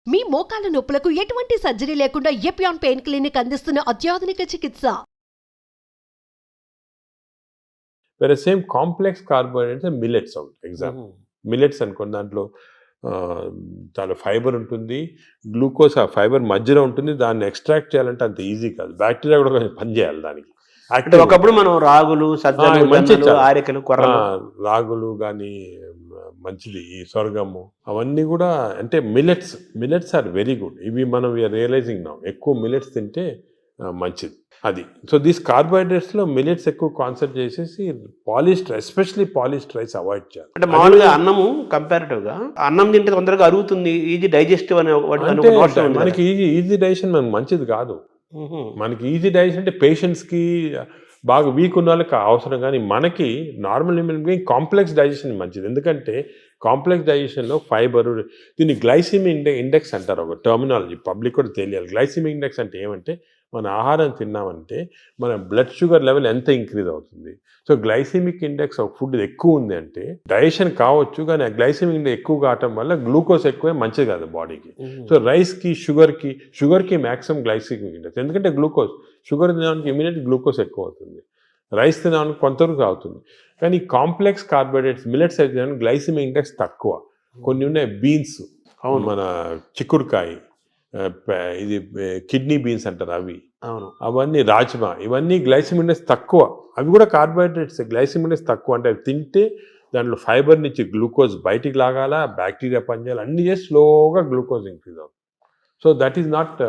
మీ మోకాల నొప్పులకు ఎటువంటి సర్జరీ లేకుండా ఎపియాన్ పెయిన్ క్లినిక్ అందిస్తున్న అత్యాధునిక చికిత్స. వేరే సేమ్ కాంప్లెక్స్ కార్బోహైడ్రేట్స్ మిల్లెట్స్ ఉంటాయి. ఎగ్జాంపుల్ మిల్లెట్స్ అనుకోండి, దాంట్లో చాలా ఫైబర్ ఉంటుంది, గ్లూకోజ్ ఆ ఫైబర్ మధ్యలో ఉంటుంది. దాన్ని ఎక్స్ట్రాక్ట్ చేయాలంటే అంత ఈజీ కాదు, బ్యాక్టీరియా కూడా కొంచెం పనిచేయాలి దానికి. అంటే ఒకప్పుడు మనం రాగులు, సజ్జలు, మంచి ఆరికలు, కొర్రలు, రాగులు కానీ మంచిది, ఈ సొరగము అవన్నీ కూడా అంటే మిల్లెట్స్ ఆర్ వెరీ గుడ్. ఇవి మనం వీఆర్ రియలైజింగ్ నౌ, ఎక్కువ మిల్లెట్స్ తింటే మంచిది అది. సో దీస్ కార్బోహైడ్రేట్స్లో మిల్లెట్స్ ఎక్కువ కాన్సెప్ట్ చేసేసి polished, especially polished rice avoid చేయాలి. అంటే మామూలుగా అన్నము కంపారిటివ్గా అన్నం తింటే తొందరగా అరుగుతుంది, ఈజీ డైజెస్టివ్ అనే మనకి ఈజీ డైజెషన్ మనకు మంచిది కాదు. మనకి ఈజీ డైజెషన్ అంటే పేషెంట్స్కి, బాగా వీక్ ఉన్న వాళ్ళకి అవసరం, కానీ మనకి normal human being complex digestion మంచిది. ఎందుకంటే కాంప్లెక్స్ డైజెషన్లో ఫైబర్, దీన్ని గ్లైసిమిక్ ఇండెక్స్ అంటారు, ఒక టర్మినాలజీ పబ్లిక్ కూడా తెలియాలి. గ్లైసిమిక్ ఇండెక్స్ అంటే ఏమంటే, మన ఆహారం తిన్నామంటే మన బ్లడ్ షుగర్ లెవెల్ ఎంత ఇంక్రీజ్ అవుతుంది. సో గ్లైసిమిక్ ఇండెక్స్ ఒక ఫుడ్ ఎక్కువ ఉంది అంటే డైజెషన్ కావచ్చు, కానీ ఆ గ్లైసిమిక్ ఇండెక్స్ ఎక్కువ కావటం వల్ల గ్లూకోజ్ ఎక్కువే మంచిది కాదు బాడీకి. సో రైస్కి, షుగర్కి మ్యాక్సిమం గ్లైసిమిక్ ఇండెక్స్, ఎందుకంటే గ్లూకోజ్, షుగర్ తినడానికి ఇమీడియట్ గ్లూకోజ్ ఎక్కువ అవుతుంది, రైస్ తినడానికి కొంతవరకు అవుతుంది. కానీ కాంప్లెక్స్ కార్బోహైడ్రేట్స్ మిల్లెట్స్ అయితే గ్లైసిమిక్ ఇండెక్స్ తక్కువ. కొన్ని ఉన్నాయి, బీన్స్, మన చిక్కుడుకాయ, ఇది కిడ్నీ బీన్స్ అంటారు అవి, అవన్నీ రాజ్మా, ఇవన్నీ గ్లైసిమిక్ ఇండెక్స్ తక్కువ. అవి కూడా కార్బోహైడ్రేట్స్, గ్లైసిమిక్ ఇండెక్స్ తక్కువ. అంటే అవి తింటే దాంట్లో ఫైబర్ నుంచి గ్లూకోజ్ బయటికి లాగాల, బ్యాక్టీరియా పనిచేయాలి, అన్ని చేసి స్లోగా గ్లూకోజ్ ఇంక్రీజ్ అవుతుంది. సో దట్ ఈస్ నాట్,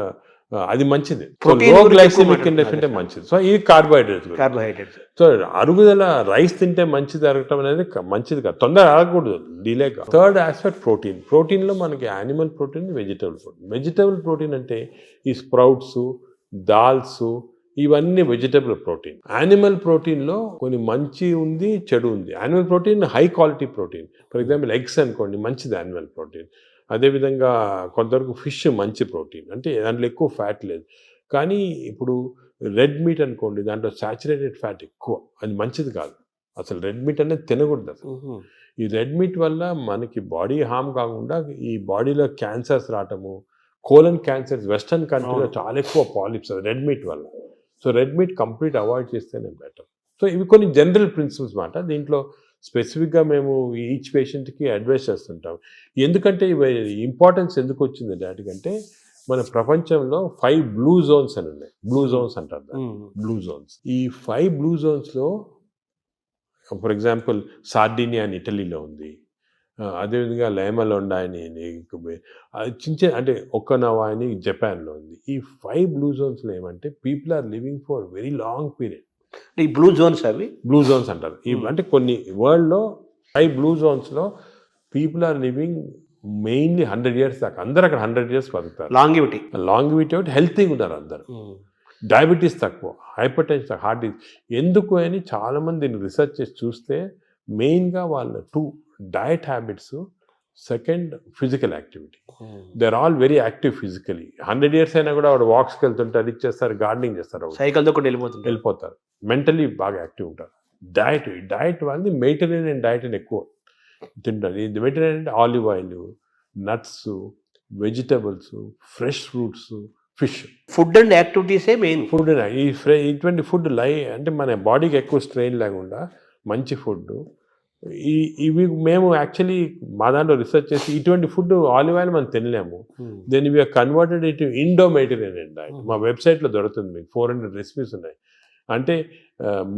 అది మంచిది. లో గ్లైసిమిక్ ఇండెక్స్ అంటే మంచిది. సో ఇది కార్బోహైడ్రేట్స్. సో అరుగుదల, రైస్ తింటే మంచిది అరగటం అనేది మంచిది కాదు, తొందర అరగకూడదు, డిలేగా. థర్డ్ ఆస్పెక్ట్ ప్రోటీన్లో మనకి యానిమల్ ప్రోటీన్, వెజిటబుల్ ప్రోటీన్ అంటే ఈ స్ప్రౌట్స్, దాల్స్, ఇవన్నీ వెజిటబుల్ ప్రోటీన్. యానిమల్ ప్రోటీన్లో కొన్ని మంచి ఉంది, చెడు ఉంది. Animal protein high quality protein, for example eggs అనుకోండి, మంచిది యానిమల్ ప్రోటీన్. అదేవిధంగా కొంతవరకు ఫిష్ మంచి ప్రోటీన్, అంటే దాంట్లో ఎక్కువ ఫ్యాట్ లేదు. కానీ ఇప్పుడు రెడ్ మీట్ అనుకోండి, దాంట్లో సాచురేటెడ్ ఫ్యాట్ ఎక్కువ, అది మంచిది కాదు. అసలు రెడ్ మీట్ అనేది తినకూడదు అసలు. ఈ రెడ్ మీట్ వల్ల మనకి బాడీ హార్మ్ కాకుండా ఈ బాడీలో క్యాన్సర్స్ రావటము, కోలన్ క్యాన్సర్స్ వెస్టర్న్ కంట్రీలో చాలా ఎక్కువ పాలిప్స్ అది రెడ్ మీట్ వల్ల. So red meat complete avoid చేస్తేనే బెటర్. సో ఇవి కొన్ని జనరల్ ప్రిన్సిపల్స్ మాట. దీంట్లో స్పెసిఫిక్గా మేము ఈచ్ పేషెంట్కి అడ్వైస్ చేస్తుంటాం. ఎందుకంటే ఇవి ఇంపార్టెన్స్ ఎందుకు వచ్చింది వాటికంటే, మన ప్రపంచంలో 5 బ్లూ జోన్స్ అని ఉన్నాయి. బ్లూ జోన్స్ అంటారు దాన్ని, బ్లూ జోన్స్. ఈ 5 బ్లూ జోన్స్లో ఫర్ ఎగ్జాంపుల్ సార్డినియా అని ఇటలీలో ఉంది, అదేవిధంగా లైమలోండా అని అంటే ఒక్కనవా అని జపాన్లో ఉంది. ఈ 5 బ్లూ జోన్స్లో ఏమంటే people are living for very long period. ఈ బ్లూ జోన్స్, అవి బ్లూ జోన్స్ అంటారు. అంటే కొన్ని వరల్డ్లో 5 బ్లూ జోన్స్లో people are living mainly 100 years దాకా. అందరు అక్కడ 100 years బతుకుతారు. లాంగివిటీ ఒకటి, హెల్తీగా ఉన్నారు అందరు. డయాబెటీస్ తక్కువ, హైపర్ టెన్షన్ తక్కువ, హార్ట్ డిసీజ్. ఎందుకు అని చాలామంది రీసెర్చ్ చేసి చూస్తే మెయిన్గా వాళ్ళ 2 diet habits, second physical activity. They are all very active physically. 100 years అయినా కూడా వాడు వాక్స్కి వెళ్తుంటారు, ఇది చేస్తారు, గార్డెనింగ్ చేస్తారు, సైకిల్తో కూడా వెళ్ళిపోతారు. మెంటలీ బాగా యాక్టివ్ ఉంటారు. డయట్ వాళ్ళది మెడిటరేనియన్ డయట్ అని ఎక్కువ తింటారు. ఇది మెడిటరేనియన్ అంటే olive oil, nuts, vegetables, fresh fruits, fish. Food and యాక్టివిటీసే మెయిన్. ఫుడ్, ఇటువంటి ఫుడ్ అంటే మన బాడీకి ఎక్కువ స్ట్రెయిన్ లేకుండా మంచి ఫుడ్. ఇవి మేము యాక్చువల్లీ మా దాంట్లో రీసెర్చ్ చేసి ఇటువంటి ఫుడ్, ఆలివ్ ఆయిల్ మనం తినలేము, then we are converted it Indo Mediterranean diet. మా వెబ్సైట్లో దొరుకుతుంది, మీకు 400 రెసిపీస్ ఉన్నాయి. అంటే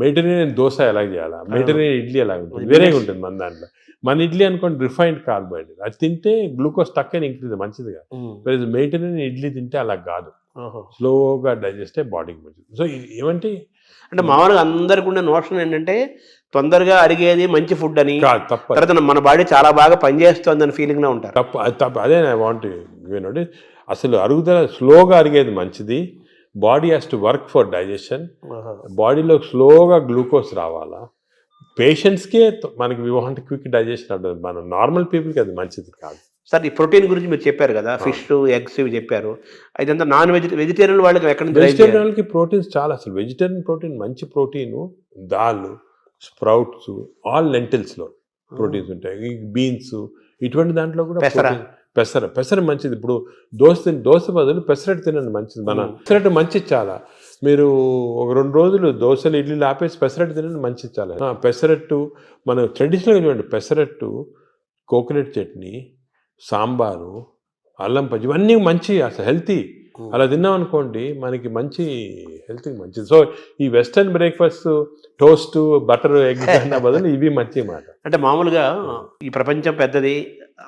మెడిటరేనియన్ దోశ ఎలా చేయాలా, మెడిటరేనియన్ ఇడ్లీ ఎలా ఉంటుంది, వేరేగా ఉంటుంది మన దాంట్లో. మన ఇడ్లీ అనుకోండి రిఫైన్డ్ కార్బోహైడ్రేట్, అది తింటే గ్లూకోజ్ తక్కువ ఇంక్రీజ్, మంచిది కాదు. మెడిటరేనియన్ ఇడ్లీ తింటే అలా కాదు, స్లోగా డైజెస్ట్ అయ్యి బాడీకి మంచిది. సో ఏమంటే అంటే మామూలుగా అందరికి ఉన్న నోషన్ ఏంటంటే తొందరగా అరిగేది మంచి ఫుడ్ అని, తర్వాత మన బాడీ చాలా బాగా పనిచేస్తుంది అని ఫీలింగ్లో ఉంటారు. తప్పు. అదే ఐ వాంట్ యూనోటి, అసలు అరుగుదల స్లోగా అరిగేది మంచిది. Body has to work for digestion. బాడీలో స్లోగా గ్లూకోజ్ రావాలా. పేషెంట్స్కే మనకి వి వాంట్ క్విక్ డైజెషన్ ఉంటుంది, మన నార్మల్ పీపుల్కి అది మంచిది కాదు. సార్, ఈ ప్రోటీన్ గురించి మీరు చెప్పారు కదా, ఫిష్, ఎగ్స్ ఇవి చెప్పారు. ఇదంతా నాన్ వెజిటేరియన్ వాళ్ళకి ఎక్కడ? వెజిటేరియన్ వాళ్ళకి ప్రోటీన్స్ చాలా, అసలు వెజిటేరియన్ ప్రోటీన్ మంచి ప్రోటీను, దాల్, స్ప్రౌట్స్, ఆల్ లెంటిల్స్లో ప్రోటీన్స్ ఉంటాయి. ఈ బీన్స్, ఇటువంటి దాంట్లో కూడా పెసర మంచిది. ఇప్పుడు దోశ బదులు పెసరట్టు తినండి, మంచిది. పెసరట్టు మంచిది చాలా. మీరు ఒక 2 రోజులు దోశలు ఇడ్లీలు ఆపేసి పెసరట్టు తినండి, మంచిది చాలా. పెసరట్టు మన ట్రెడిషనల్గా చూడండి, పెసరట్టు, కోకోనట్ చట్నీ, సాంబారు, అల్లం పచ్చి, ఇవన్నీ మంచి, అసలు హెల్తీ. అలా తిన్నాం అనుకోండి మనకి మంచి హెల్త్కి మంచిది. సో ఈ western breakfast, toast, butter, egg అన్న బదులు ఇవి మంచి మాట. అంటే మామూలుగా ఈ ప్రపంచం పెద్దది,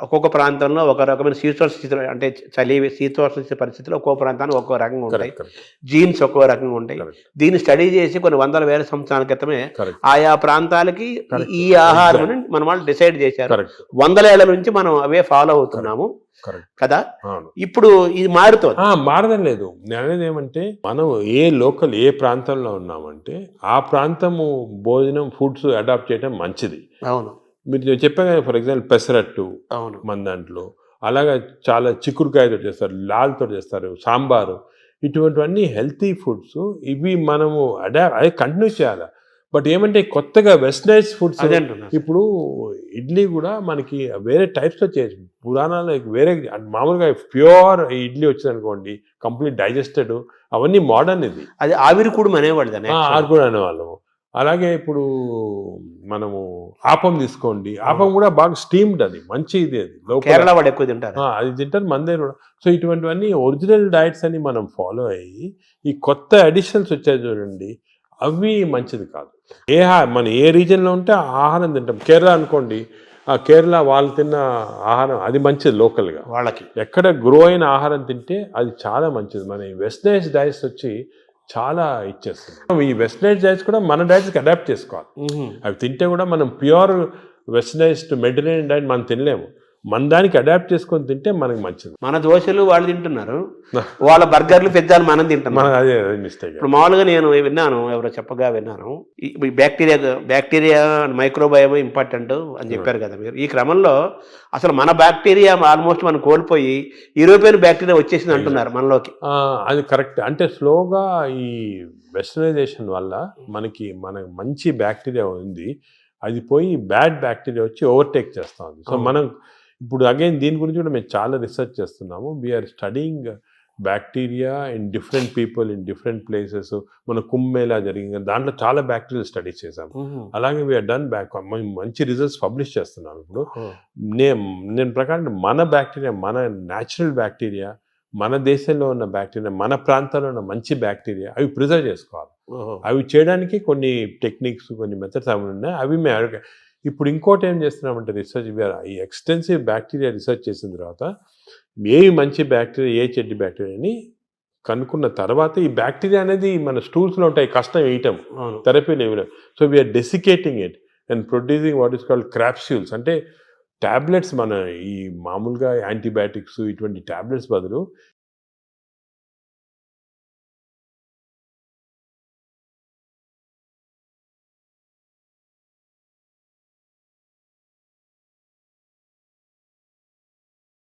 ఒక్కొక్క ప్రాంతంలో ఒక రకమైన శీతోష్ణ స్థితిలో, అంటే చలి శీతోష్ణ పరిస్థితుల్లో ఒక్కో ప్రాంతానికి ఒక్కో రకంగా ఉంటాయి, జీన్స్ ఒక్కో రకంగా ఉంటాయి. దీన్ని స్టడీ చేసి కొన్ని వందల వేల సంవత్సరాల క్రితమే ఆయా ప్రాంతాలకి ఈ ఆహారం మన వాళ్ళు డిసైడ్ చేశారు. 100 ఏళ్ల నుంచి మనం అవే ఫాలో అవుతున్నాము కదా. ఇప్పుడు ఇది మారడం లేదు. నేను అనేది ఏమంటే, మనం ఏ ప్రాంతంలో ఉన్నామంటే ఆ ప్రాంతము భోజనం, ఫుడ్స్ అడాప్ట్ చేయడం మంచిది. అవును, మీరు చెప్పాను కదా, ఫర్ ఎగ్జాంపుల్ పెసరట్టు మన దాంట్లో, అలాగా చాలా చిక్కుడుకాయతో చేస్తారు, లాల్తో చేస్తారు, సాంబారు, ఇటువంటివన్నీ హెల్తీ ఫుడ్స్. ఇవి మనము అదే కంటిన్యూ చేయాలి. బట్ ఏమంటే కొత్తగా వెస్టర్నైజ్ ఫుడ్స్, ఇప్పుడు ఇడ్లీ కూడా మనకి వేరే టైప్స్లో చేయొచ్చు. పురాణాలు వేరే, మామూలుగా ప్యూర్ ఇడ్లీ వచ్చింది అనుకోండి, కంప్లీట్ డైజెస్టెడ్, అవన్నీ మోడర్న్. ఇది అది ఆవిరికూడు అనేవాళ్ళము. అలాగే ఇప్పుడు మనము ఆపం తీసుకోండి, ఆపం కూడా బాగా స్టీమ్డ్, అది మంచి ఇది. అది కేరళ వాడు ఎక్కువ తింటారు, అది తింటారు మన దగ్గర కూడా. సో ఇటువంటివన్నీ ఒరిజినల్ డైట్స్ అని మనం ఫాలో అయ్యి, ఈ కొత్త అడిషన్స్ వచ్చాయి చూడండి, అవి మంచిది కాదు. మన ఏ రీజన్లో ఉంటే ఆ ఆహారం తింటాం. కేరళ అనుకోండి, ఆ కేరళ వాళ్ళు తిన్న ఆహారం అది మంచిది, లోకల్గా వాళ్ళకి ఎక్కడ గ్రో అయిన ఆహారం తింటే అది చాలా మంచిది. మన వెస్టర్నైజ్ డైట్స్ వచ్చి చాలా ఇచ్చేస్తుంది. ఈ వెస్టర్నైజ్ డైట్స్ కూడా మన డైట్స్కి అడాప్ట్ చేసుకోవాలి. అవి తింటే కూడా మనం ప్యూర్ వెస్టర్నైజ్డ్ మెడిటరేనియన్ డైట్ మనం తినలేము. మన దానికి అడాప్ట్ చేసుకొని తింటే మనకి మంచిది. మన దోశలు వాళ్ళు తింటున్నారు, వాళ్ళ బర్గర్లు, పిజ్జాలు మనం తింటున్నాం. అదే మిస్టేక్. ఇప్పుడు మామూలుగా నేను విన్నాను, ఎవరో చెప్పగా విన్నాను, ఈ బ్యాక్టీరియా మైక్రోబయోమ్ ఇంపార్టెంట్ అని చెప్పారు కదా మీరు. ఈ క్రమంలో అసలు మన బ్యాక్టీరియా ఆల్మోస్ట్ మనం కోల్పోయి యూరోపియన్ బ్యాక్టీరియా వచ్చేసింది అంటున్నారు మనలోకి. అది కరెక్ట్. అంటే స్లోగా ఈ వెస్టర్నైజేషన్ వల్ల మనకి మంచి బ్యాక్టీరియా ఉంది, అది పోయి బ్యాడ్ బ్యాక్టీరియా వచ్చి ఓవర్టేక్ చేస్తూ ఉంది. సో మనం ఇప్పుడు అగైన్ దీని గురించి కూడా మేము చాలా రీసెర్చ్ చేస్తున్నాము. We're studying bacteria in different people in different places. మన కుంభమేళా జరిగింది, దాంట్లో చాలా బ్యాక్టీరియల్ స్టడీస్ చేసాము. అలాగే వీఆర్ డన్ మంచి రిజల్ట్స్ పబ్లిష్ చేస్తున్నాము. ఇప్పుడు నేను ప్రకారం మన బ్యాక్టీరియా, మన న్యాచురల్ బ్యాక్టీరియా, మన దేశంలో ఉన్న బ్యాక్టీరియా, మన ప్రాంతాల్లో ఉన్న మంచి బ్యాక్టీరియా, అవి ప్రిజర్వ్ చేసుకోవాలి. అవి చేయడానికి కొన్ని టెక్నిక్స్, కొన్ని మెథడ్స్ అవి ఉన్నాయి. అవి మేము ఇప్పుడు ఇంకోటి ఏం చేస్తున్నామంటే రీసెర్చ్, ఈ ఎక్స్టెన్సివ్ బ్యాక్టీరియా రీసెర్చ్ చేసిన తర్వాత ఏవి మంచి బ్యాక్టీరియా, ఏ చెడ్డి బ్యాక్టీరియా అని కనుక్కున్న తర్వాత, ఈ బ్యాక్టీరియా అనేది మన స్టూల్స్లో ఉంటాయి, కష్టం వేయటం, థెరపీలు ఇవ్వడం. So we are desiccating it and producing what is called capsules. అంటే టాబ్లెట్స్, మన ఈ మామూలుగా యాంటీబయాటిక్స్ ఇటువంటి టాబ్లెట్స్ బదులు